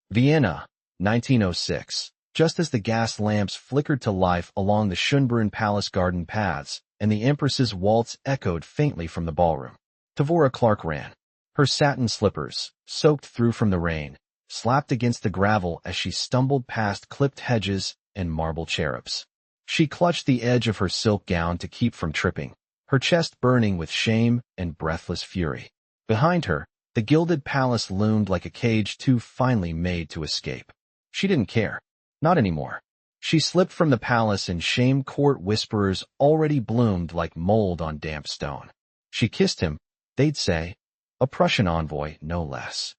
Vienna, 1906. Just as the gas lamps flickered to life along the Schönbrunn Palace garden paths, and the Empress's waltz echoed faintly from the ballroom, Tavora Clarke ran. Her satin slippers, soaked through from the rain, slapped against the gravel as she stumbled past clipped hedges and marble cherubs. She clutched the edge of her silk gown to keep from tripping, her chest burning with shame and breathless fury. Behind her, the gilded palace loomed like a cage too finely made to escape. She didn't care. Not anymore. She slipped from the palace and shame court whisperers already bloomed like mold on damp stone. She kissed him, they'd say. A Prussian envoy, no less.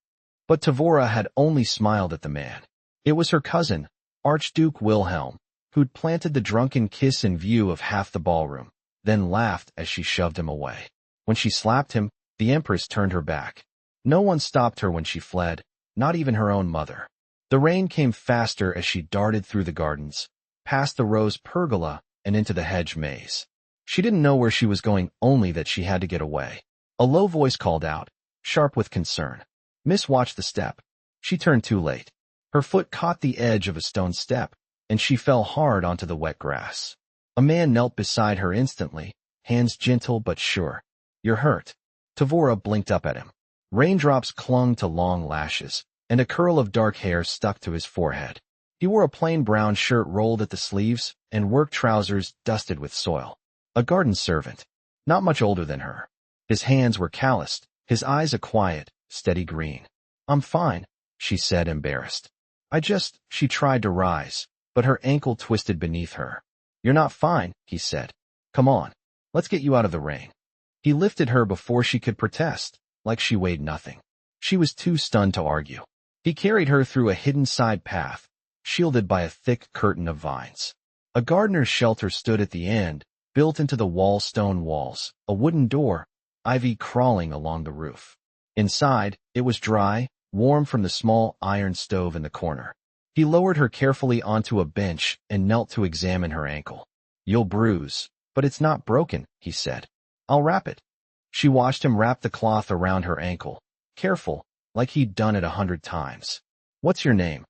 But Tavora had only smiled at the man. It was her cousin, Archduke Wilhelm, who'd planted the drunken kiss in view of half the ballroom, then laughed as she shoved him away. When she slapped him, the Empress turned her back. No one stopped her when she fled, not even her own mother. The rain came faster as she darted through the gardens, past the rose pergola and into the hedge maze. She didn't know where she was going, only that she had to get away. A low voice called out, sharp with concern. Miss, watch the step. She turned too late. Her foot caught the edge of a stone step, and she fell hard onto the wet grass. A man knelt beside her instantly, hands gentle but sure. You're hurt. Tavora blinked up at him. Raindrops clung to long lashes, and a curl of dark hair stuck to his forehead. He wore a plain brown shirt rolled at the sleeves and work trousers dusted with soil. A garden servant, not much older than her. His hands were calloused, his eyes a quiet, steady green. I'm fine, she said, embarrassed. She tried to rise, but her ankle twisted beneath her. You're not fine, he said. Come on, let's get you out of the rain. He lifted her before she could protest, like she weighed nothing. She was too stunned to argue. He carried her through a hidden side path, shielded by a thick curtain of vines. A gardener's shelter stood at the end, built into the stone walls, a wooden door, ivy crawling along the roof. Inside, it was dry, warm from the small iron stove in the corner. He lowered her carefully onto a bench and knelt to examine her ankle. You'll bruise, but it's not broken, he said. I'll wrap it. She watched him wrap the cloth around her ankle, careful, like he'd done it 100 times. What's your name?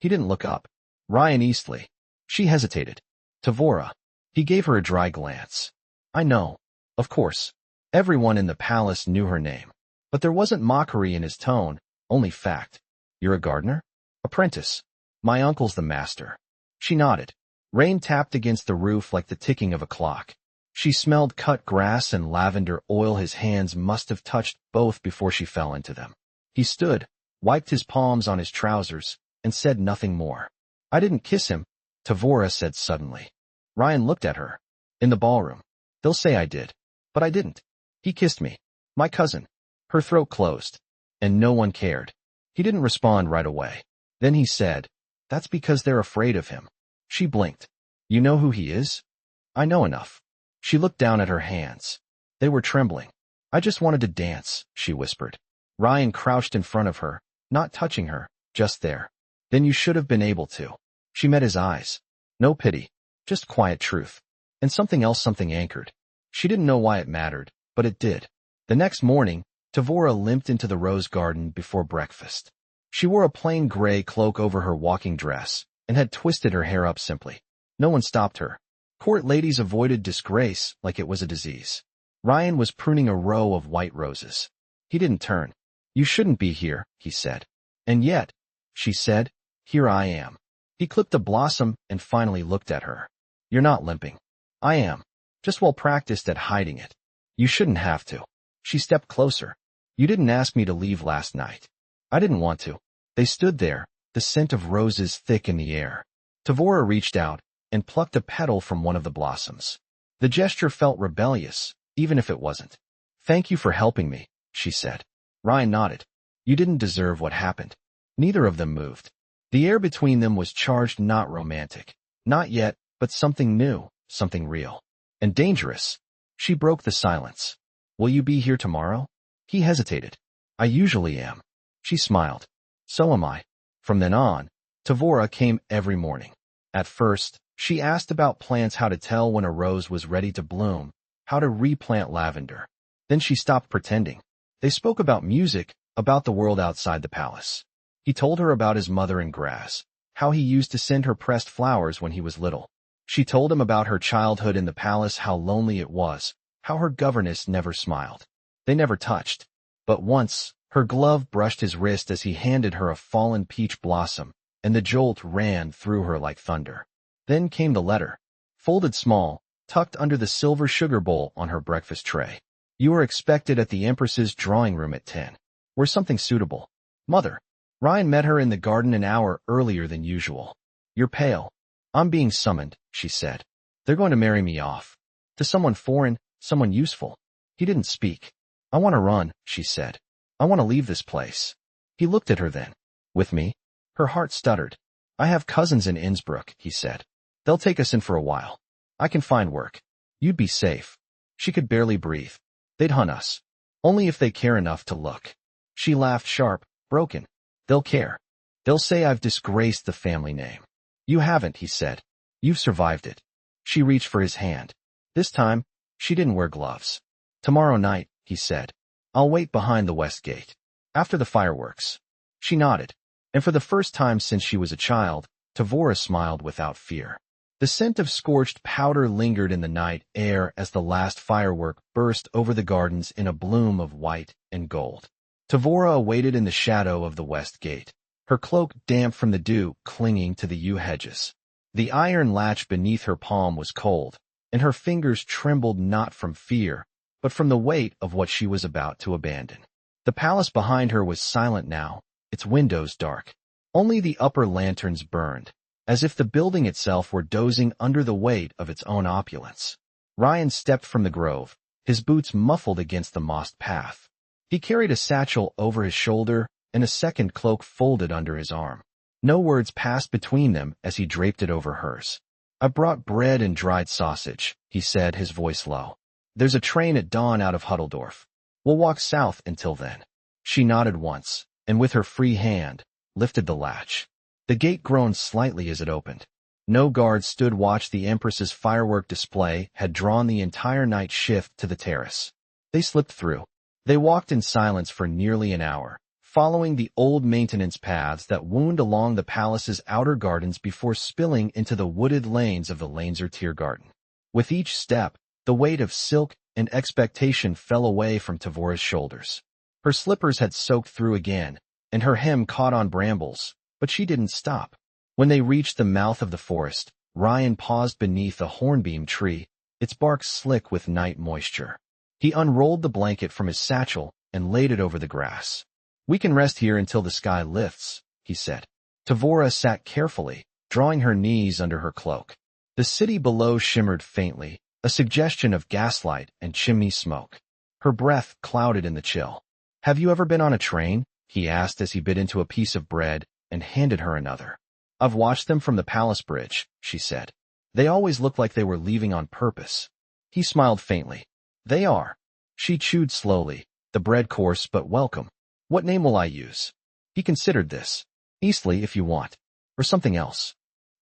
He didn't look up. Rion Eastley. She hesitated. Tavora. He gave her a dry glance. I know. Of course. Everyone in the palace knew her name. But there wasn't mockery in his tone, only fact. You're a gardener? Apprentice. My uncle's the master. She nodded. Rain tapped against the roof like the ticking of a clock. She smelled cut grass and lavender oil. His hands must have touched both before she fell into them. He stood, wiped his palms on his trousers, and said nothing more. I didn't kiss him, Tavora said suddenly. Rion looked at her. In the ballroom. They'll say I did. But I didn't. He kissed me. My cousin. Her throat closed. And no one cared. He didn't respond right away. Then he said, That's because they're afraid of him. She blinked. You know who he is? I know enough. She looked down at her hands. They were trembling. I just wanted to dance, she whispered. Rion crouched in front of her, not touching her, just there. Then you should have been able to. She met his eyes. No pity, just quiet truth. And something else, something anchored. She didn't know why it mattered, but it did. The next morning, Tavora limped into the rose garden before breakfast. She wore a plain gray cloak over her walking dress, and had twisted her hair up simply. No one stopped her. Court ladies avoided disgrace like it was a disease. Rion was pruning a row of white roses. He didn't turn. You shouldn't be here, he said. And yet, she said, here I am. He clipped a blossom and finally looked at her. You're not limping. I am. Just well practiced at hiding it. You shouldn't have to. She stepped closer. You didn't ask me to leave last night. I didn't want to. They stood there, the scent of roses thick in the air. Tavora reached out and plucked a petal from one of the blossoms. The gesture felt rebellious, even if it wasn't. Thank you for helping me, she said. Rion nodded. You didn't deserve what happened. Neither of them moved. The air between them was charged, not romantic. Not yet, but something new, something real. And dangerous. She broke the silence. Will you be here tomorrow? He hesitated. I usually am. She smiled. So am I. From then on, Tavora came every morning. At first, she asked about plants, how to tell when a rose was ready to bloom, how to replant lavender. Then she stopped pretending. They spoke about music, about the world outside the palace. He told her about his mother and grass, how he used to send her pressed flowers when he was little. She told him about her childhood in the palace, how lonely it was, how her governess never smiled. They never touched. But once, her glove brushed his wrist as he handed her a fallen peach blossom, and the jolt ran through her like thunder. Then came the letter, folded small, tucked under the silver sugar bowl on her breakfast tray. You are expected at the Empress's drawing room at 10. Wear something suitable. Mother. Rion met her in the garden an hour earlier than usual. You're pale. I'm being summoned, she said. They're going to marry me off. To someone foreign, someone useful. He didn't speak. I want to run, she said. I want to leave this place. He looked at her then. With me? Her heart stuttered. I have cousins in Innsbruck, he said. They'll take us in for a while. I can find work. You'd be safe. She could barely breathe. They'd hunt us. Only if they care enough to look. She laughed sharp, broken. They'll care. They'll say I've disgraced the family name. You haven't, he said. You've survived it. She reached for his hand. This time, she didn't wear gloves. Tomorrow night, he said. I'll wait behind the west gate. After the fireworks. She nodded. And for the first time since she was a child, Tavora smiled without fear. The scent of scorched powder lingered in the night air as the last firework burst over the gardens in a bloom of white and gold. Tavora awaited in the shadow of the west gate, her cloak damp from the dew clinging to the yew hedges. The iron latch beneath her palm was cold, and her fingers trembled not from fear, but from the weight of what she was about to abandon. The palace behind her was silent now, its windows dark. Only the upper lanterns burned, as if the building itself were dozing under the weight of its own opulence. Rion stepped from the grove, his boots muffled against the mossed path. He carried a satchel over his shoulder and a second cloak folded under his arm. No words passed between them as he draped it over hers. I brought bread and dried sausage, he said, his voice low. There's a train at dawn out of Huddledorf. We'll walk south until then. She nodded once, and with her free hand, lifted the latch. The gate groaned slightly as it opened. No guards stood watch. The Empress's firework display had drawn the entire night shift to the terrace. They slipped through. They walked in silence for nearly an hour, following the old maintenance paths that wound along the palace's outer gardens before spilling into the wooded lanes of the Laenzer Tiergarten. With each step, the weight of silk and expectation fell away from Tavora's shoulders. Her slippers had soaked through again, and her hem caught on brambles, but she didn't stop. When they reached the mouth of the forest, Rion paused beneath a hornbeam tree, its bark slick with night moisture. He unrolled the blanket from his satchel and laid it over the grass. We can rest here until the sky lifts, he said. Tavora sat carefully, drawing her knees under her cloak. The city below shimmered faintly, a suggestion of gaslight and chimney smoke. Her breath clouded in the chill. Have you ever been on a train? He asked as he bit into a piece of bread and handed her another. I've watched them from the palace bridge, she said. They always looked like they were leaving on purpose. He smiled faintly. They are. She chewed slowly, the bread coarse but welcome. What name will I use? He considered this. Eastley if you want. Or something else.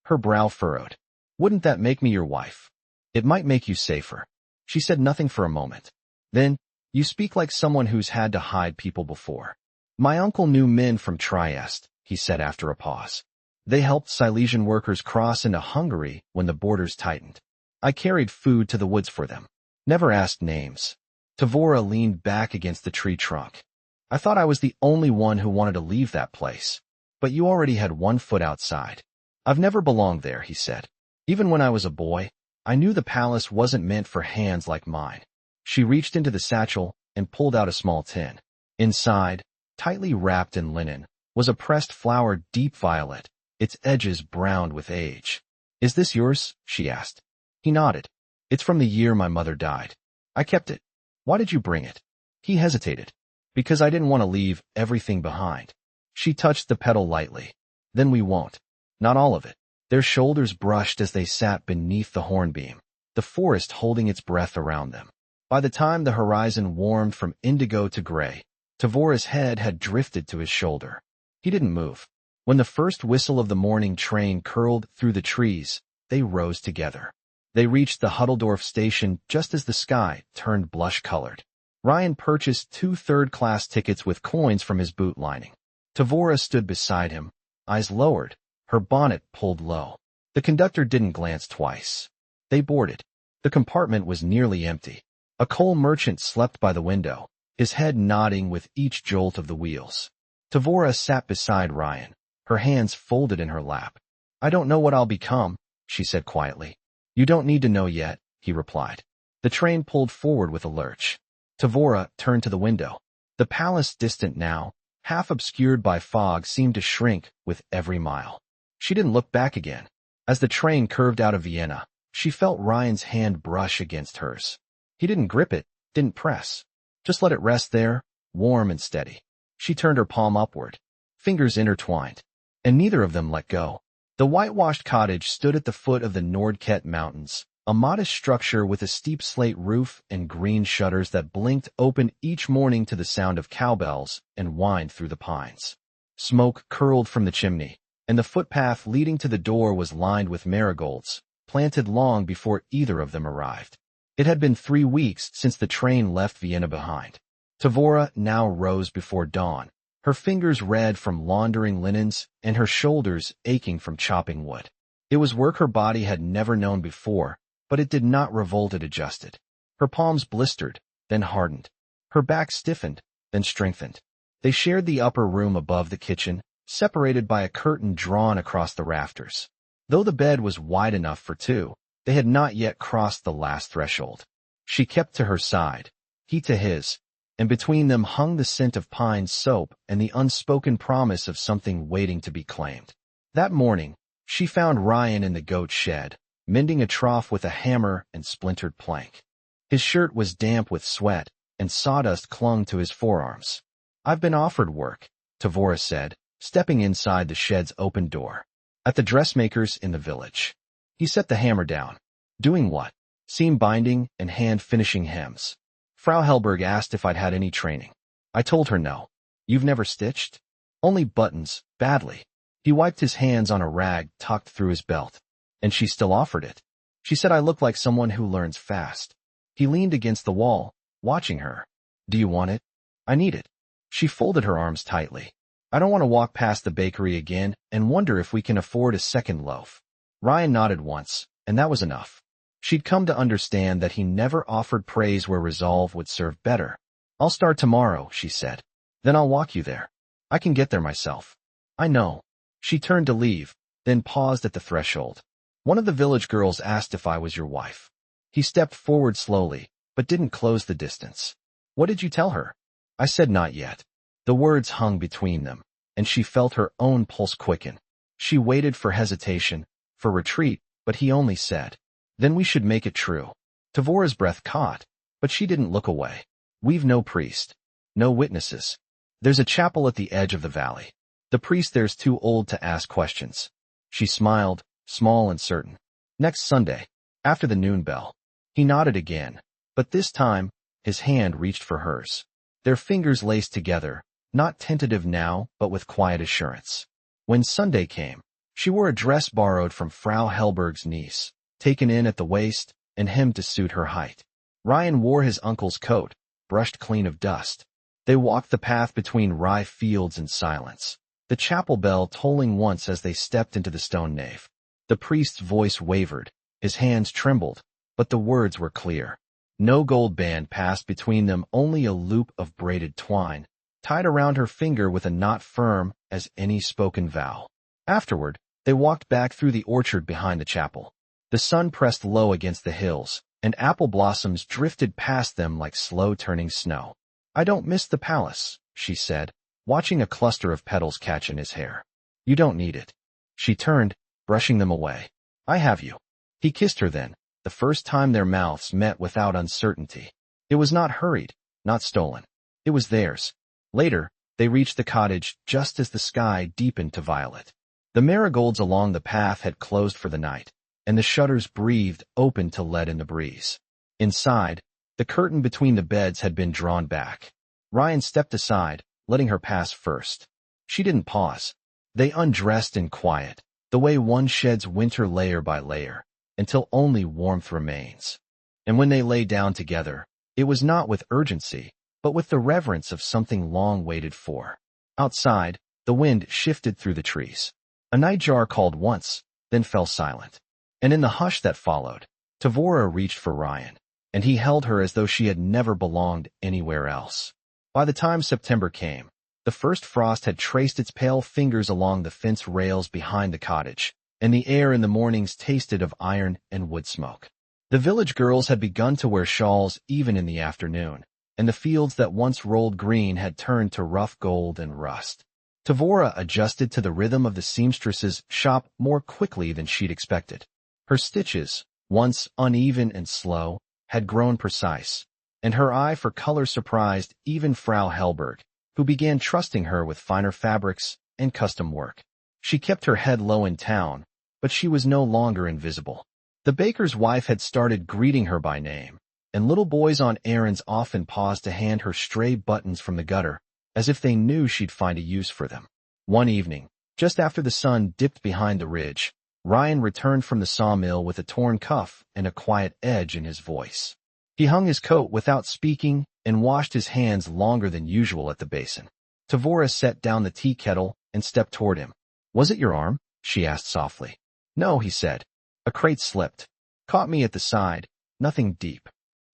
Her brow furrowed. Wouldn't that make me your wife? It might make you safer. She said nothing for a moment. Then, you speak like someone who's had to hide people before. My uncle knew men from Trieste, he said after a pause. They helped Silesian workers cross into Hungary when the borders tightened. I carried food to the woods for them. Never asked names. Tavora leaned back against the tree trunk. I thought I was the only one who wanted to leave that place. But you already had one foot outside. I've never belonged there, he said. Even when I was a boy, I knew the palace wasn't meant for hands like mine. She reached into the satchel and pulled out a small tin. Inside, tightly wrapped in linen, was a pressed flower deep violet, its edges browned with age. Is this yours? She asked. He nodded. It's from the year my mother died. I kept it. Why did you bring it? He hesitated. Because I didn't want to leave everything behind. She touched the petal lightly. Then we won't. Not all of it. Their shoulders brushed as they sat beneath the hornbeam, the forest holding its breath around them. By the time the horizon warmed from indigo to gray, Tavora's head had drifted to his shoulder. He didn't move. When the first whistle of the morning train curled through the trees, they rose together. They reached the Huddledorf station just as the sky turned blush-colored. Rion purchased 2 third-class tickets with coins from his boot lining. Tavora stood beside him, eyes lowered, her bonnet pulled low. The conductor didn't glance twice. They boarded. The compartment was nearly empty. A coal merchant slept by the window, his head nodding with each jolt of the wheels. Tavora sat beside Rion, her hands folded in her lap. "I don't know what I'll become," she said quietly. "You don't need to know yet," he replied. The train pulled forward with a lurch. Tavora turned to the window. The palace, distant now, half obscured by fog, seemed to shrink with every mile. She didn't look back again. As the train curved out of Vienna, she felt Rion's hand brush against hers. He didn't grip it, didn't press. Just let it rest there, warm and steady. She turned her palm upward, fingers intertwined, and neither of them let go. The whitewashed cottage stood at the foot of the Nordkette Mountains, a modest structure with a steep slate roof and green shutters that blinked open each morning to the sound of cowbells and whined through the pines. Smoke curled from the chimney, and the footpath leading to the door was lined with marigolds, planted long before either of them arrived. It had been 3 weeks since the train left Vienna behind. Tavora now rose before dawn, her fingers red from laundering linens and her shoulders aching from chopping wood. It was work her body had never known before, but it did not revolt, it adjusted. Her palms blistered, then hardened. Her back stiffened, then strengthened. They shared the upper room above the kitchen, separated by a curtain drawn across the rafters. Though the bed was wide enough for two, they had not yet crossed the last threshold. She kept to her side, he to his, and between them hung the scent of pine soap and the unspoken promise of something waiting to be claimed. That morning, she found Rion in the goat shed, mending a trough with a hammer and splintered plank. His shirt was damp with sweat, and sawdust clung to his forearms. "I've been offered work," Tavora said, stepping inside the shed's open door. "At the dressmaker's in the village." He set the hammer down. "Doing what?" "Seam binding and hand-finishing hems." Frau Hellberg asked if I'd had any training. I told her no. "You've never stitched?" "Only buttons, badly." He wiped his hands on a rag tucked through his belt. "And she still offered it. She said I looked like someone who learns fast." He leaned against the wall, watching her. "Do you want it?" "I need it." She folded her arms tightly. "I don't want to walk past the bakery again and wonder if we can afford a second loaf." Rion nodded once, and that was enough. She'd come to understand that he never offered praise where resolve would serve better. "I'll start tomorrow," she said. "Then I'll walk you there. I can get there myself." "I know." She turned to leave, then paused at the threshold. "One of the village girls asked if I was your wife." He stepped forward slowly, but didn't close the distance. "What did you tell her?" I said not yet. The words hung between them, and she felt her own pulse quicken. She waited for hesitation, for retreat, but he only said, "Then we should make it true." Tavora's breath caught, but she didn't look away. "We've no priest. No witnesses. There's a chapel at the edge of the valley. The priest there's too old to ask questions." She smiled, small and certain. "Next Sunday, after the noon bell." He nodded again, but this time, his hand reached for hers. Their fingers laced together, not tentative now, but with quiet assurance. When Sunday came, she wore a dress borrowed from Frau Hellberg's niece, taken in at the waist and hemmed to suit her height. Rion wore his uncle's coat, brushed clean of dust. They walked the path between rye fields in silence, the chapel bell tolling once as they stepped into the stone nave. The priest's voice wavered, his hands trembled, but the words were clear. No gold band passed between them, only a loop of braided twine, tied around her finger with a knot firm as any spoken vow. Afterward, they walked back through the orchard behind the chapel. The sun pressed low against the hills, and apple blossoms drifted past them like slow-turning snow. "I don't miss the palace," she said, watching a cluster of petals catch in his hair. "You don't need it." She turned, brushing them away. "I have you." He kissed her then, the first time their mouths met without uncertainty. It was not hurried, not stolen. It was theirs. Later, they reached the cottage just as the sky deepened to violet. The marigolds along the path had closed for the night, and the shutters breathed open to let in the breeze. Inside, the curtain between the beds had been drawn back. Rion stepped aside, letting her pass first. She didn't pause. They undressed in quiet, the way one sheds winter layer by layer, until only warmth remains. And when they lay down together, it was not with urgency, but with the reverence of something long waited for. Outside, the The wind shifted through the trees. A nightjar called once, then fell silent. And in the hush that followed, Tavora reached for Rion, and he held her as though she had never belonged anywhere else. By the time September came, the first frost had traced its pale fingers along the fence rails behind the cottage, and the air in the mornings tasted of iron and wood smoke. The village girls had begun to wear shawls even in the afternoon, and the fields that once rolled green had turned to rough gold and rust. Tavora adjusted to the rhythm of the seamstress's shop more quickly than she'd expected. Her stitches, once uneven and slow, had grown precise, and her eye for color surprised even Frau Hellberg, who began trusting her with finer fabrics and custom work. She kept her head low in town, but she was no longer invisible. The baker's wife had started greeting her by name, and little boys on errands often paused to hand her stray buttons from the gutter, as if they knew she'd find a use for them. One evening, just after the sun dipped behind the ridge, Rion returned from the sawmill with a torn cuff and a quiet edge in his voice. He hung his coat without speaking and washed his hands longer than usual at the basin. Tavora set down the tea kettle and stepped toward him. "Was it your arm?" she asked softly. "No," he said. "A crate slipped. Caught me at the side. Nothing deep."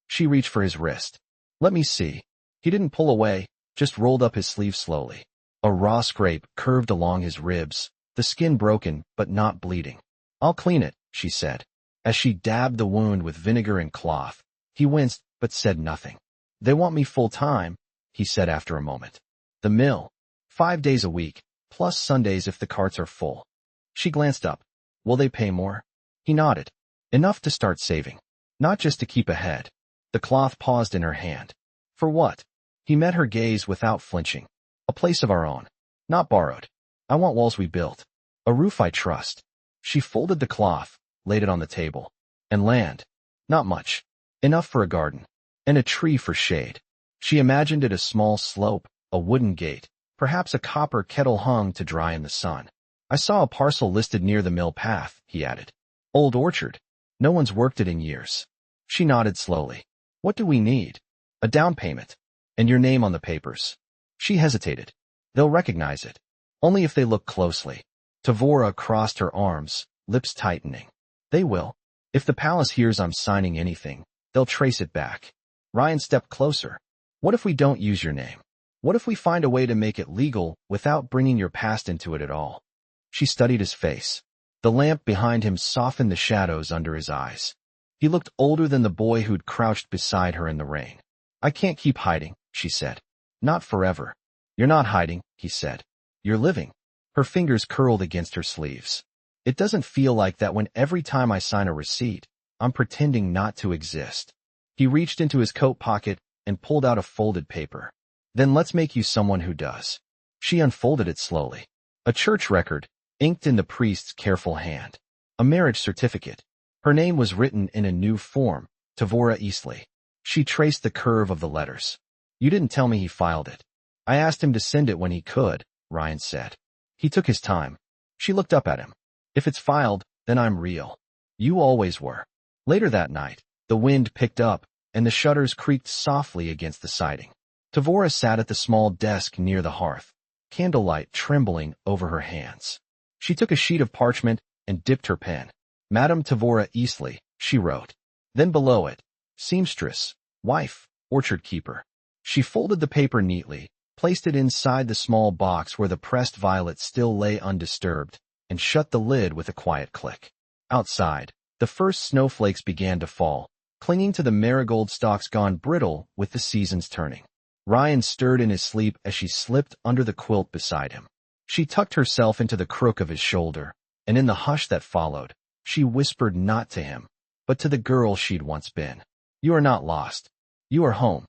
She reached for his wrist. "Let me see." He didn't pull away, just rolled up his sleeve slowly. A raw scrape curved along his ribs, the skin broken but not bleeding. "I'll clean it," she said. As she dabbed the wound with vinegar and cloth, he winced but said nothing. "They want me full-time," he said after a moment. "The mill. 5 days a week, plus Sundays if the carts are full." She glanced up. "Will they pay more?" He nodded. "Enough to start saving. Not just to keep ahead." The cloth paused in her hand. "For what?" He met her gaze without flinching. "A place of our own. Not borrowed. I want walls we built. A roof I trust." She folded the cloth, laid it on the table. "And land. Not much. Enough for a garden. And a tree for shade." She imagined it a small slope, a wooden gate, perhaps a copper kettle hung to dry in the sun. "I saw a parcel listed near the mill path," he added. "Old orchard. No one's worked it in years." She nodded slowly. "What do we need?" "A down payment. And your name on the papers." She hesitated. "They'll recognize it. Only if they look closely." Tavora crossed her arms, lips tightening. "They will. If the palace hears I'm signing anything, they'll trace it back." Rion stepped closer. "What if we don't use your name? What if we find a way to make it legal without bringing your past into it at all?" She studied his face. The lamp behind him softened the shadows under his eyes. He looked older than the boy who'd crouched beside her in the rain. "I can't keep hiding," she said. "Not forever." "You're not hiding," he said. "You're living." Her fingers curled against her sleeves. "It doesn't feel like that when every time I sign a receipt, I'm pretending not to exist." He reached into his coat pocket and pulled out a folded paper. "Then let's make you someone who does." She unfolded it slowly. A church record, inked in the priest's careful hand. A marriage certificate. Her name was written in a new form, Tavora Eastley. She traced the curve of the letters. "You didn't tell me he filed it." "I asked him to send it when he could," Rion said. "He took his time." She looked up at him. "If it's filed, then I'm real. You always were." Later that night, the wind picked up, and the shutters creaked softly against the siding. Tavora sat at the small desk near the hearth, candlelight trembling over her hands. She took a sheet of parchment and dipped her pen. "Madame Tavora Eastley," she wrote. Then below it, "Seamstress, wife, orchard keeper." She folded the paper neatly, placed it inside the small box where the pressed violet still lay undisturbed, and shut the lid with a quiet click. Outside, the first snowflakes began to fall, clinging to the marigold stalks gone brittle with the seasons turning. Rion stirred in his sleep as she slipped under the quilt beside him. She tucked herself into the crook of his shoulder, and in the hush that followed, she whispered not to him, but to the girl she'd once been. "You are not lost. You are home."